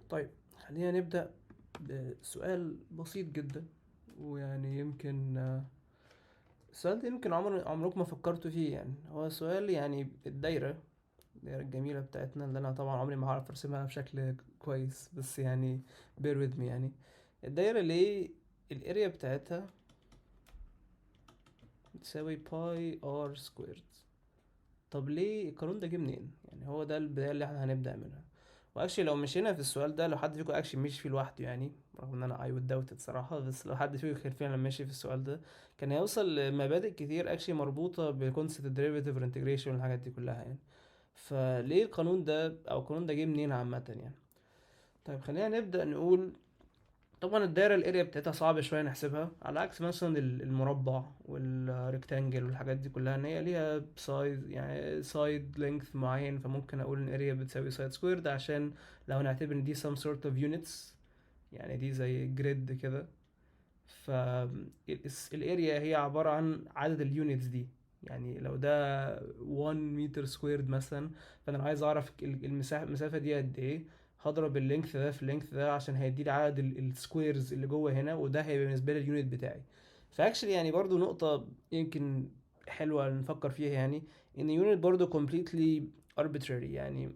طيب، خلينا نبدأ بسؤال بسيط جدا. ويعني يمكن السؤال ده يمكن عمركم ما فكرتوا فيه. يعني هو سؤال، يعني الدايرة الجميلة بتاعتنا اللي أنا طبعا عمري ما هعرف أرسمها بشكل كويس، بس يعني bear with me. يعني الدايرة ليه الاريا بتاعتها بتساوي باي ار سكويرد؟ طب ليه القانون ده جه منين؟ يعني هو ده البداية اللي احنا هنبدأ منها. واكشلي لو مشينا في السؤال ده، لو حد فيكم اكشلي مشي فيه لوحده، يعني رغم ان انا اي وود داوت صراحة، بس لو حد فيكم كان فعلا ماشي في السؤال ده، كان هيوصل لمبادئ كتير اكشلي مربوطة بكونسيبت الديريفيتيف والانتجريشن والحاجات دي كلها يعني. فليه القانون ده، او القانون ده جه منين عامة يعني؟ طيب، خلينا نبدأ نقول. طبعا الدايرة الاريا بتاعتها صعب شوية نحسبها، على عكس مثلا المربع والريكتانجل والحاجات دي كلها، ان هي ليها سايد، يعني سايد لينث معين. فممكن اقول ان اريا بتساوي سايد سكويرد، عشان لو هنعتبر ان دي some sort of units، يعني دي زي جريد كده. فالاريا هي عبارة عن عدد اليونتس دي. يعني لو ده 1 متر سكويرد مثلا، فانا لو عايز اعرف المسافة دي قد ايه، هضرب اللينث ده في اللينث ده عشان هيديلي عدد السكويرز اللي جوه هنا، وده هيبقى بالنسبة لي اليونت بتاعي. فاكشلي يعني برضو نقطة يمكن حلوة نفكر فيها، يعني ان يونت برضو completely arbitrary. يعني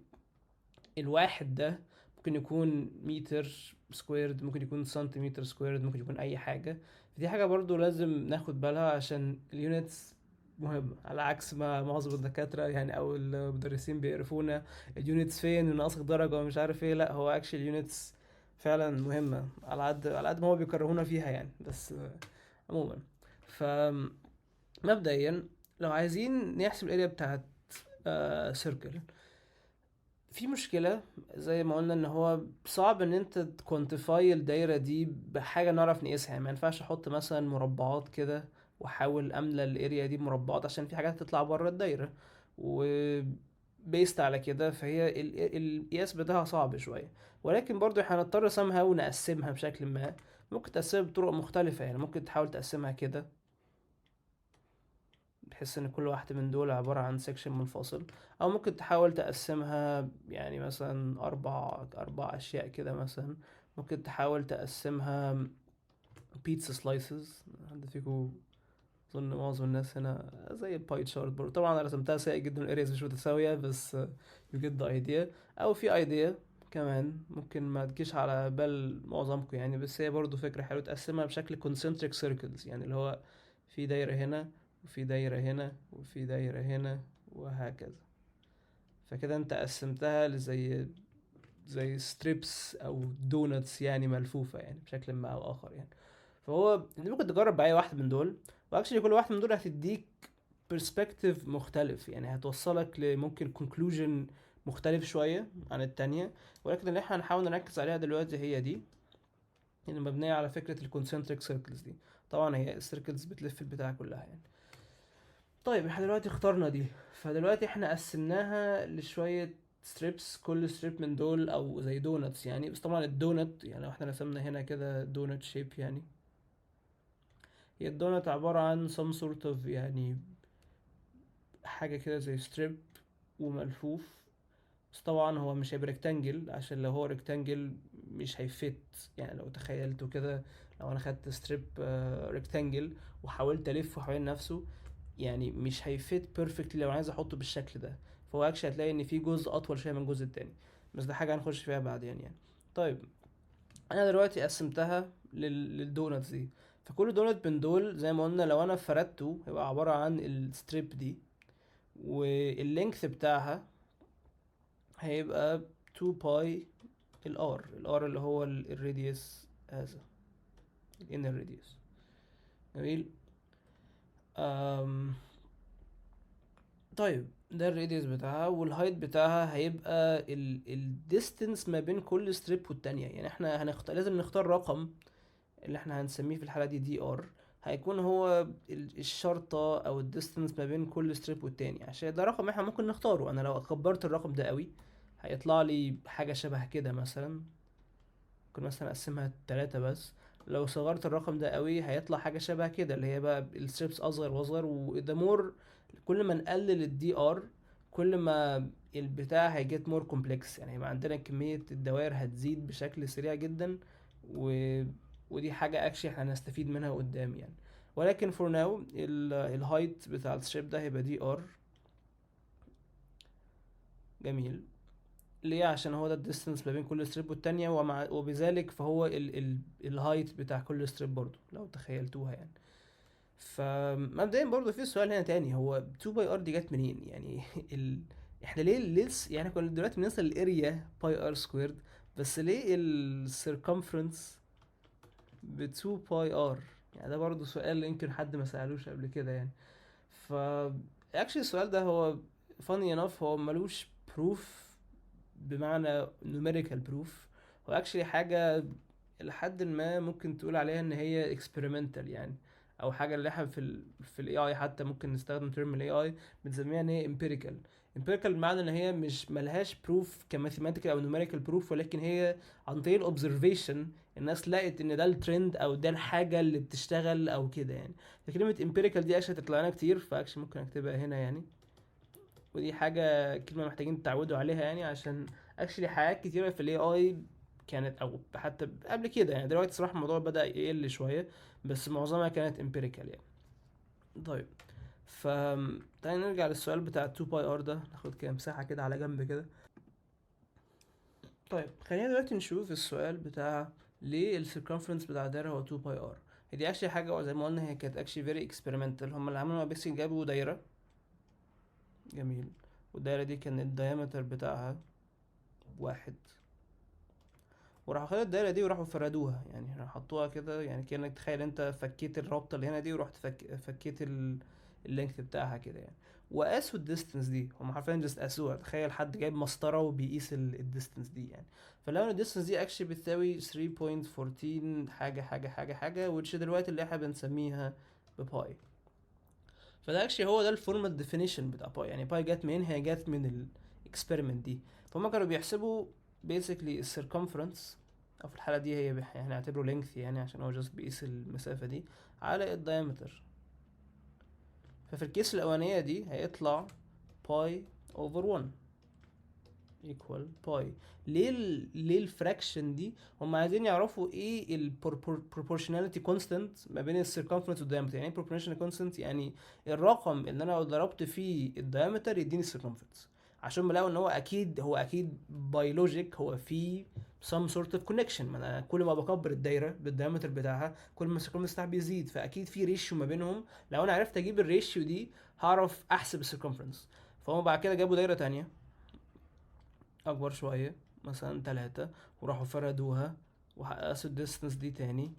الواحد ده ممكن يكون متر سكويرد، ممكن يكون سنتيمتر سكويرد، ممكن يكون اي حاجة. دي حاجة برضو لازم ناخد بالها، عشان اليونتس مهمة، على عكس ما معظم الدكاترة يعني او المدرسين بيعرفونا اليونتس فين وناقصك درجة ومش عارف ايه. لا، هو اكشلي اليونتس فعلا مهمة، على قد ما هو بيكرهونا فيها يعني. بس عموما، فمبدئيا لو عايزين نحسب الاريا بتاعت سيركل، في مشكلة زي ما قلنا، ان هو صعب ان انت تكوانتيفاي الدايرة دي بحاجة نعرف نقيسها. يعني ما ينفعش احط مثلا مربعات كده واحاول املى الاريا دي مربعات، عشان في حاجات تطلع بره الدايرة. و بيست على كده، فهي القياس بتاعها صعب شوية. ولكن برضو احنا هنضطر somehow ونقسمها بشكل ما. ممكن تقسمها بطرق مختلفة، يعني ممكن تحاول تقسمها كده، بحيث ان كل واحدة من دول عبارة عن سيكشن منفصل. او ممكن تحاول تقسمها يعني مثلا اربع اشياء كده مثلا. ممكن تحاول تقسمها بيتزا سلايسز. حد فيكم؟ اظن معظم الناس هنا زي الباي تشارت برضه. طبعا انا رسمتها سيء جدا، الارياز مش متساوية، بس you get the idea. او في ايديا كمان ممكن ما تجيش على بال معظمكم يعني، بس هي برضه فكرة حلوة، تقسمها بشكل concentric circles. يعني اللي هو في دايرة هنا، وفي دايرة هنا، وفي دايرة هنا، وهكذا. فكده انت قسمتها زي ستريبس او دونتس، يعني ملفوفة يعني بشكل ما او اخر يعني. فهو انت ممكن تجرب بأي واحد من دول، واكشلي كل واحد من دول هتديك برسبكتيف مختلف، يعني هتوصلك لممكن conclusion مختلف شوية عن التانية. ولكن اللي احنا هنحاول نركز عليها دلوقتي هي دي، اللي مبنية على فكرة الكونسنتريك سيركلز دي. طبعا هي السيركلز بتلف البتاع كلها يعني. طيب، احنا دلوقتي اخترنا دي، فدلوقتي احنا قسمناها لشوية ستريبس، كل ستريب من دول او زي دونتس يعني. بس طبعا الدونت، يعني لو احنا رسمنا هنا كده دونت شيب، يعني هي الدونت عبارة عن some sort of يعني حاجة كده زي ستريب وملفوف. بس طبعا هو مش هيبقى ريكتانجل، عشان لو هو ريكتانجل مش هيفت. يعني لو تخيلته كده، لو انا خدت ستريب ريكتانجل وحاولت الفه حوالين نفسه، يعني مش هيفت بيرفكتلي لو عايز احطه بالشكل ده. فهو اكشن هتلاقي ان في جزء اطول شويه من الجزء التاني، بس ده حاجه هنخش فيها بعدين يعني. طيب، انا دلوقتي قسمتها للدونتس دي. فكل دونت من دول زي ما قلنا، لو انا فردته هيبقى عباره عن الستريب دي، واللينث بتاعها هيبقى 2 باي الار اللي هو الراديوس، هذا الانر راديوس. جميل. أم طيب، ده الراديوس بتاعها، والهايت بتاعها هيبقى الديستنس ما بين كل ستريب والتانية. يعني احنا لازم نختار رقم اللي احنا هنسميه في الحالة دي ار. هيكون هو الشرطة او الديستنس ما بين كل ستريب والتاني، عشان ده رقم احنا ممكن نختاره. انا لو كبرت الرقم ده قوي هيطلع لي حاجة شبه كده مثلا. ممكن مثلا اقسمها 3 بس. لو صغرت الرقم ده قوي هيطلع حاجة شبه كده، اللي هي بقى الستريبس اصغر واصغر. وده مور، كل ما نقلل الدي ار، كل ما البتاع هيجيت مور كومبلكس، يعني هيبقى عندنا كمية الدوائر هتزيد بشكل سريع جدا، و... ودي حاجة اكشلي احنا هنستفيد منها قدام يعني. ولكن فور ناو الهايت بتاع الستريب ده هيبقى دي ار. جميل. ليه؟ عشان هو ده الديستنس ما بين كل ستريب والتانية، وبذلك فهو الهايت بتاع كل ستريب برضو لو تخيلتوها يعني. فمبدئيا برضو في سؤال هنا تاني، هو 2 باي ار دي جت منين يعني؟ احنا ليه يعني كنا دلوقتي بنوصل الاريا باي ار سكويرد، بس ليه السيركمفرنس ب 2 باي ار؟ يعني ده برضو سؤال يمكن حد ما سألوش قبل كده يعني. ف actually السؤال ده هو funny enough هو ملوش proof بمعنى numerical proof. هو actually حاجة لحد ما ممكن تقول عليها ان هي experimental يعني، او حاجة اللي احنا في ال AI حتى ممكن نستخدم term ال AI بنسميها ان هي empirical. empirical بمعنى ان هي مش ملهاش proof كماثيماتيكال او numerical proof، ولكن هي عن طريق الاوبزرفيشن الناس لقت ان ده الترند او ده الحاجة اللي بتشتغل او كده يعني. فكلمة empirical دي اكشلي تطلع لنا كتير، فاكشلي ممكن اكتبها هنا يعني. ودي حاجة كلمة محتاجين تتعودوا عليها يعني، عشان اكشلي حاجات كتيرة في الاي اي كانت، او حتى قبل كده يعني، دلوقتي صراحة الموضوع بدأ يقل شوية، بس معظمها كانت امبيريكال يعني. طيب، ف تعالى نرجع للسؤال بتاع 2 باي ار ده، ناخد كده مساحة كده على جنب كده. طيب خلينا دلوقتي نشوف السؤال بتاع ليه السيركمفرنس بتاع الدايرة هو 2 باي ار. دي اكشلي حاجة زي ما قلنا هي كانت اكشلي فيري اكسبيرمنتال. هم اللي عملوا بس جابوا دايرة. جميل. والدايرة دي كان الدايمتر بتاعها 1، وراحوا خدوا الدايرة دي وراحوا فردوها، يعني راحوا حطوها كده، يعني كأنك تخيل انت فكيت الرابطة اللي هنا دي ورحت فكيت اللينث بتاعها كده يعني. وقاسوا الديستنس دي، هم حرفيا جست قاسوها. تخيل حد جايب مسطرة وبيقيس الديستنس دي يعني. فلو الديستنس دي اكشلي بتساوي 3.14 حاجة which دلوقتي اللي احنا بنسميها بباي. فده اكشلي هو ده الفورمال ديفينيشن بتاع باي. يعني باي جت منين؟ هي جت من الاكسبيرمنت دي. فهم كانوا بيحسبوا basically السيركمفرنس، او في الحاله دي هي يعني هنعتبره لينث يعني عشان هو جاست بيقيس المسافه دي على الدايمتر. ففي الكيس الاولانيه دي هيطلع باي اوفر 1 equal باي. ليه الفراكشن دي؟ هم عايزين يعرفوا ايه proportionality constant ما بين السيركمفرنس والدايمتر. يعني ايه proportionality constant؟ يعني الرقم اللي انا لو ضربت فيه الدايمتر يديني السيركمفرنس، عشان بلاقوا ان هو اكيد بيولوجيك، هو في some sort of connection. ما انا كل ما بكبر الدايره بالدايمتر بتاعها كل ما السيركمفرنس بتاعها بيزيد، فاكيد في ريشيو ما بينهم. لو انا عرفت اجيب الريشيو دي هعرف احسب السيركمفرنس. فهم بعد كده جابوا دايره تانية اكبر شوية، مثلا 3، وراحوا فردوها وقاسوا الديستنس دي تاني،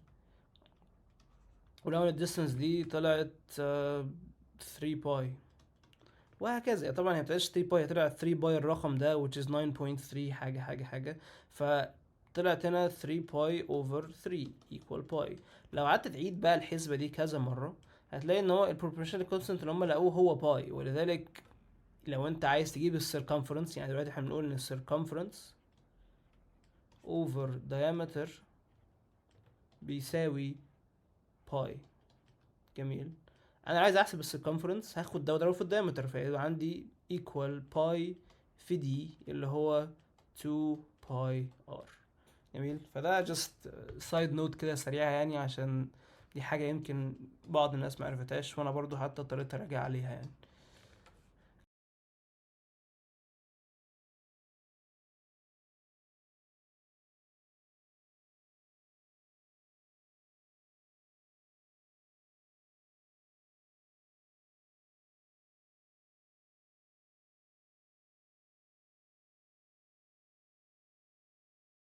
ولو الديستنس دي طلعت 3 باي، وهكذا يعني. طبعا هي مبتبقاش 3 باي، طلعت 3 باي الرقم ده which is 9.3 حاجة. فطلعت هنا 3 باي over 3 equal باي. لو قعدت تعيد بقى الحسبة دي كذا مرة هتلاقي ان هو البروبورشنال كونستنت اللي هم لقوه هو باي. ولذلك لو انت عايز تجيب السيركمفرنس، يعني دلوقتي احنا بنقول ان السيركمفرنس over diameter بيساوي باي. جميل. انا عايز احسب السيركمفرنس، هاخد ده واضربه في الدايمتر، فيبقى عندي equal باي في دي اللي هو 2 باي ار. جميل. فده just side note كده سريعة يعني، عشان دي حاجة يمكن بعض الناس ما عرفتهاش، وانا برضو حتى اضطريت اراجع عليها يعني.